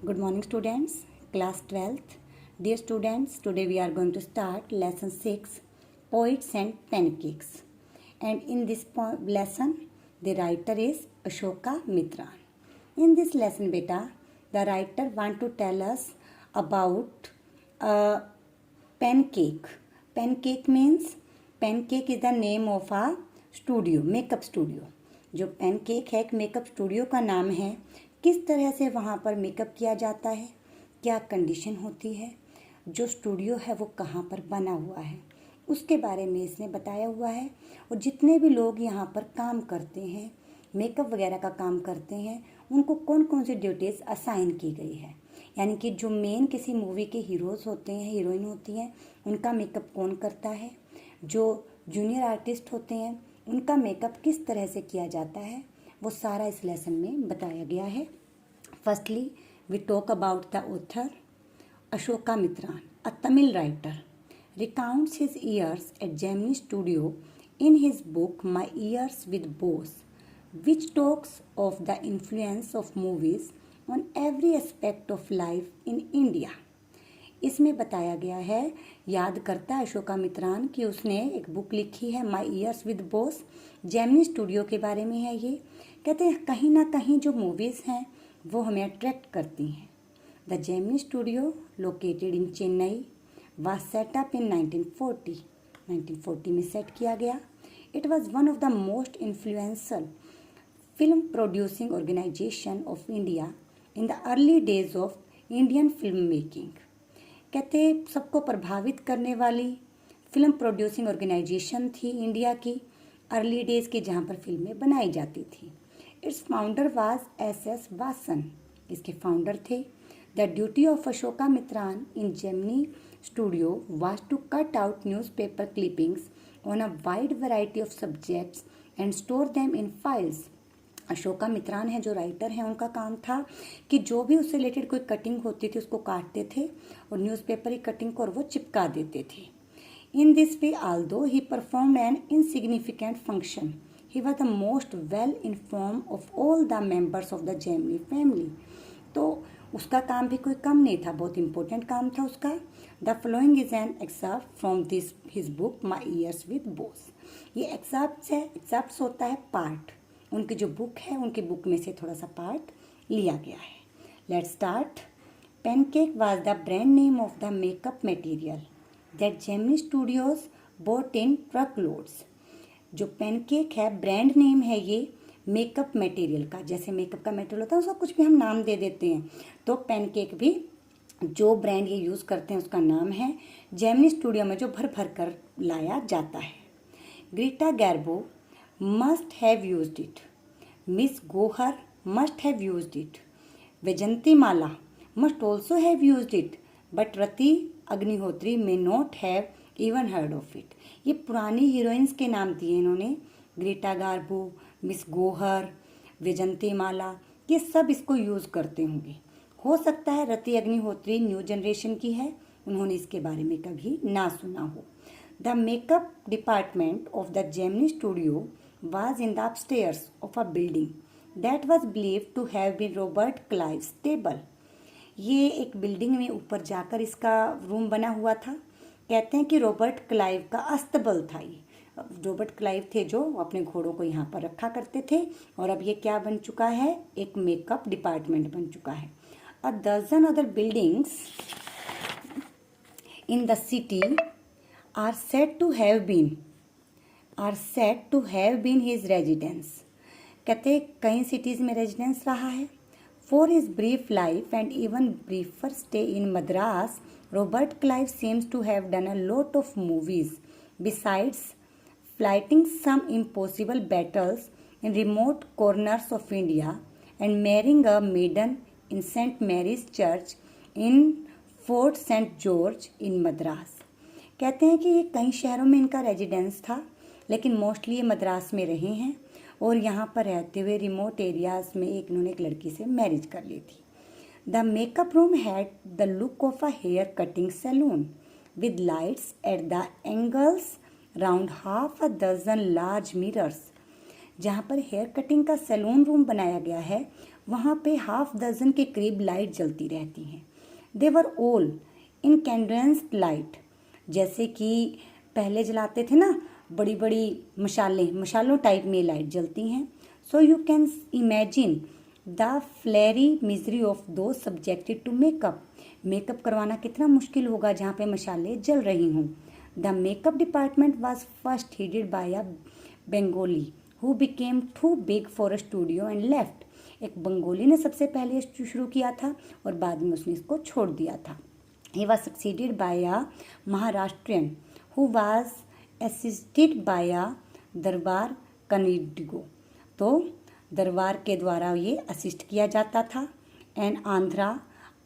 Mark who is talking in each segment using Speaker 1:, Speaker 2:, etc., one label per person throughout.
Speaker 1: Good morning, students. Class 12th. Dear students, today we are going to start lesson 6, Poets and Pancakes. And in this lesson, the writer is Ashoka Mitran. In this lesson, beta, the writer want to tell us about a pancake. Pancake means pancake is the name of a studio, makeup studio. जो pancake है एक makeup studio का नाम है. किस तरह से वहाँ पर मेकअप किया जाता है, क्या कंडीशन होती है, जो स्टूडियो है वो कहाँ पर बना हुआ है, उसके बारे में इसने बताया हुआ है. और जितने भी लोग यहाँ पर काम करते हैं, मेकअप वगैरह का काम करते हैं, उनको कौन कौन सी ड्यूटीज़ असाइन की गई है. यानी कि जो मेन किसी मूवी के हीरोज़ होते हैं, हीरोइन होती हैं, उनका मेकअप कौन करता है, जो जूनियर आर्टिस्ट होते हैं उनका मेकअप किस तरह से किया जाता है, वो सारा इस लेसन में बताया गया है. Firstly we talk about the author. Ashoka Mitran, a Tamil writer, recounts his years at Gemini Studio in his book My Years with Bose, which talks of the influence of movies on every aspect of life in India. इसमें बताया गया है, याद करता है अशोका मित्रान कि उसने एक बुक लिखी है my years with boss. Gemini studio के बारे में है ये. कहते हैं कहीं ना कहीं जो मूवीज़ हैं वो हमें अट्रैक्ट करती हैं. The Gemini studio located in Chennai was set up in 1940 में सेट किया गया. It was one of the most influential film producing organisation of India in the early days of Indian film making. कहते सबको प्रभावित करने वाली फिल्म प्रोड्यूसिंग ऑर्गेनाइजेशन थी India की अर्ली डेज की, जहाँ पर फिल्में बनाई जाती थी. Its founder was S Vasan. इसके फाउंडर थे. The duty of Ashoka मित्रान in Gemini studio was to cut out newspaper clippings on a wide variety of subjects and store them in files. Ashokamitran है जो राइटर हैं, उनका काम था कि जो भी उससे रिलेटेड कोई कटिंग होती थी उसको काटते थे और न्यूज़पेपर की कटिंग को और वो चिपका देते थे. In this way Aldous he performed N insignificant function, he was the most well inform of all the members of the Gemini family. तो उसका काम भी कोई कम नहीं था, बहुत इंपॉर्टेंट काम था उसका. The following is an excerpt from this his book my years with Bose. ये एक्सर्प्ट है, एक्सर्प्ट होता है पार्ट. उनकी जो बुक है उनकी बुक में से थोड़ा सा पार्ट लिया गया है. Let's start. Pancake was the brand name of the makeup material that Gemini studios boat in truck loads. जो पैनकेक है ब्रांड नेम है ये मेकअप मटेरियल का. जैसे मेकअप का मटेरियल होता है उसका कुछ भी हम नाम दे देते हैं, तो पैनकेक भी जो ब्रांड ये यूज़ करते हैं उसका नाम है. जेमिनी स्टूडियो में जो भर भर कर लाया जाता है. Greta Garbo must have used it. Miss Gohar must have used it. Vajanti Mala must also have used it, but Rati Agnihotri may not have even heard of it. ये पुरानी हीरोइंस के नाम दिए इन्होंने. Greta Garbo, miss Gohar, Vaijanti माला, ये सब इसको use करते होंगे. हो सकता है रति अग्निहोत्री न्यू जनरेशन की है, उन्होंने इसके बारे में कभी ना सुना हो. The makeup department of the Gemini studio was in the upstairs of a building that was believed to have been Robert Clive's table. ये एक बिल्डिंग में ऊपर जाकर इसका रूम बना हुआ था. कहते हैं कि रॉबर्ट क्लाइव का अस्तबल था ये. रॉबर्ट क्लाइव थे जो अपने घोड़ों को यहाँ पर रखा करते थे, और अब ये क्या बन चुका है, एक मेकअप डिपार्टमेंट बन चुका है. A dozen other buildings in the city are said to have been his residence. कहते कई सिटीज़ में रेजिडेंस रहा है. For his brief life and even briefer stay in Madras, Robert Clive seems to have done a lot of movies besides fighting some impossible battles in remote corners of India and marrying a maiden in St. Mary's Church in Fort St. George in Madras. कहते हैं कि ये कई शहरों में इनका residence था, लेकिन मोस्टली ये मद्रास में रहे हैं और यहाँ पर रहते हुए रिमोट एरियाज़ में इन्होंने एक लड़की से मैरिज कर ली थी. The makeup room had the look of a hair cutting saloon with lights at the angles round half a dozen large mirrors. जहाँ पर हेयर कटिंग का सैलून रूम बनाया गया है वहाँ पे हाफ डजन के करीब लाइट जलती रहती हैं। दे वर ऑल इनकैंडेंस्ड लाइट, जैसे कि पहले जलाते थे ना बड़ी बड़ी मशालों टाइप में लाइट जलती हैं। So you can imagine the fiery misery of those subjected to makeup. Makeup करवाना कितना मुश्किल होगा जहाँ पे मशालें जल रही हों। The makeup department was first headed by a Bengali who became too big for a studio and left। एक बंगोली ने सबसे पहले शुरू किया था और बाद में उसने इसको छोड़ दिया था। He was succeeded by a Maharashtrian who was assisted by a दरबार कनिडिगो। तो दरबार के द्वारा ये असिस्ट किया जाता था। And Andhra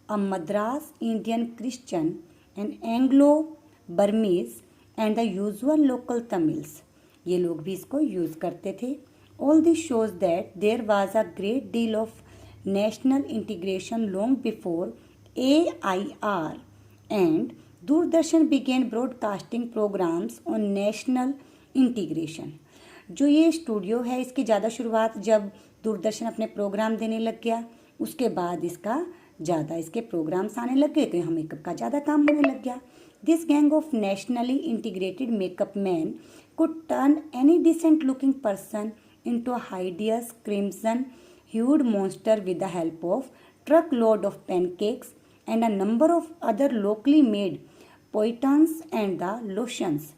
Speaker 1: a Madras Indian Christian and Anglo Burmese and the usual local Tamils, ये लोग भी इसको यूज़ करते थे। All this shows that there was a great deal of national integration long before AIR and Doordarshan began broadcasting programmes on national integration. जो ये studio है इसकी ज़्यादा शुरुआत जब दूरदर्शन अपने प्रोग्राम देने लग गया, उसके बाद इसका ज़्यादा इसके प्रोग्राम्स आने लग गए तो यहाँ मेकअप का ज़्यादा काम होने लग गया। This gang of nationally integrated makeup man could turn any decent looking person into a hideous crimson hued monster with the help of truckload of pancakes and a number of other locally made poitons and the lotions।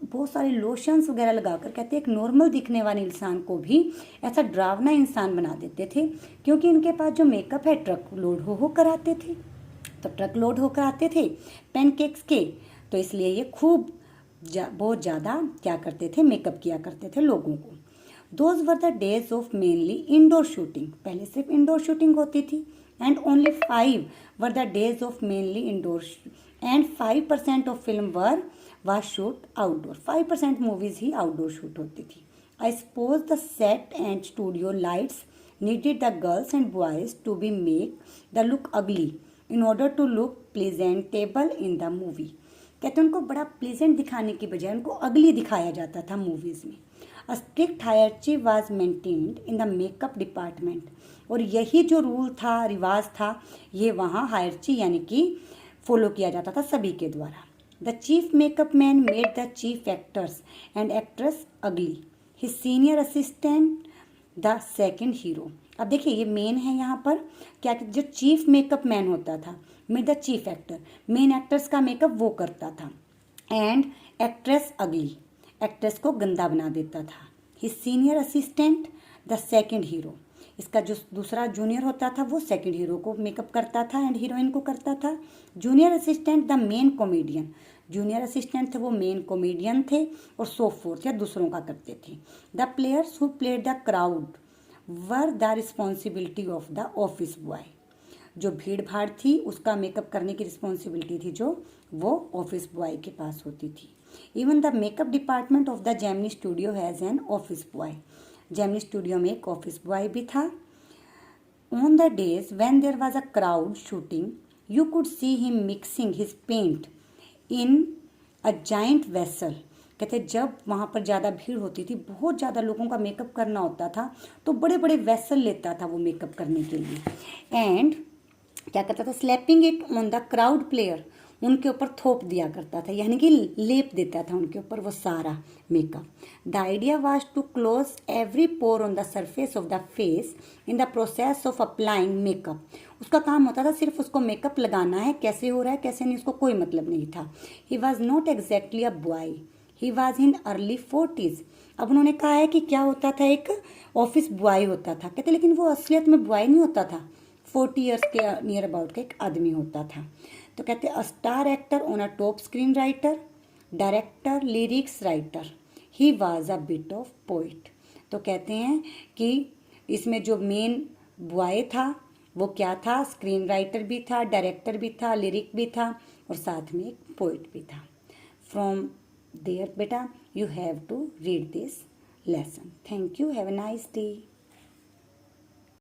Speaker 1: बहुत सारे lotions वगैरह लगाकर कहते एक normal दिखने वाले इंसान को भी ऐसा डरावना इंसान बना देते थे, क्योंकि इनके पास जो मेकअप है ट्रक लोड हो कर आते थे। तो ट्रक लोड होकर आते थे पैनकेक्स के, तो इसलिए ये खूब बहुत ज़्यादा क्या करते थे, मेकअप किया करते थे लोगों को। Those were the days of mainly indoor shooting, पहले सिर्फ इंडोर शूटिंग होती थी। And only 5 were the days of mainly indoor and 5% of film was shoot outdoor. 5% movies he outdoor shoot होती थी। I suppose the set and studio lights needed the girls and boys to be make the look ugly in order to look presentable in the movie। कहते हैं उनको बड़ा pleasant दिखाने की बजाय उनको अगली दिखाया जाता था मूवीज़ में। A strict hierarchy was maintained in the makeup department, और यही जो रूल था, रिवाज था, ये वहाँ हायरची यानी कि फॉलो किया जाता था सभी के द्वारा। The chief makeup man made the chief actors and actress ugly, his senior assistant the second hero. अब देखिए ये मेन है यहाँ पर क्या, जो चीफ मेकअप मैन होता था made the chief actor, main actors का मेकअप वो करता था। एंड एक्ट्रेस अगली, एक्ट्रेस को गंदा बना देता था। His senior assistant the second hero, इसका जो दूसरा जूनियर होता था वो सेकेंड हीरो को मेकअप करता था एंड हीरोइन को करता था। Junior assistant the main comedian, junior assistant थे वो मेन कॉमेडियन थे और सो फोर्थ या दूसरों का करते थे। The players who played the crowd were the responsibility of the office boy, जो भीड़ भाड़ थी उसका मेकअप करने की रिस्पॉन्सिबिलिटी थी जो वो ऑफिस बॉय के पास होती थी। Even the makeup department of the Gemini studio has an office boy, Gemini studio में एक ऑफिस बॉय भी था। On the days when there was a crowd shooting you could see him mixing his paint in a giant vessel. कहते जब वहाँ पर ज़्यादा भीड़ होती थी, बहुत ज़्यादा लोगों का मेकअप करना होता था, तो बड़े बड़े वेसल लेता था वो मेकअप करने के लिए। एंड क्या करता था, slapping it on the crowd player, उनके ऊपर थोप दिया करता था, यानी कि लेप देता था उनके ऊपर वो सारा makeup. The idea was to close every pore on the surface of the face in the process of applying makeup. उसका काम होता था सिर्फ उसको मेकअप लगाना है, कैसे हो रहा है कैसे नहीं उसको कोई मतलब नहीं था। He was not exactly a boy, he was in early 40s। अब उन्होंने कहा है कि क्या होता था, एक ऑफिस बॉय होता था। कहते लेकिन वो असलियत में बॉय नहीं होता था, 40 ईयर्स के नियर अबाउट का एक आदमी होता था। तो कहते a star actor on a top screen writer, director, lyrics writer, he was a bit of poet. तो कहते हैं कि इसमें जो मेन बॉय था वो क्या था, स्क्रीन राइटर भी था, डायरेक्टर भी था, लिरिक भी था और साथ में एक पोइट भी था। फ्रॉम देयर बेटा you have to read this lesson. Thank you. Have a nice day.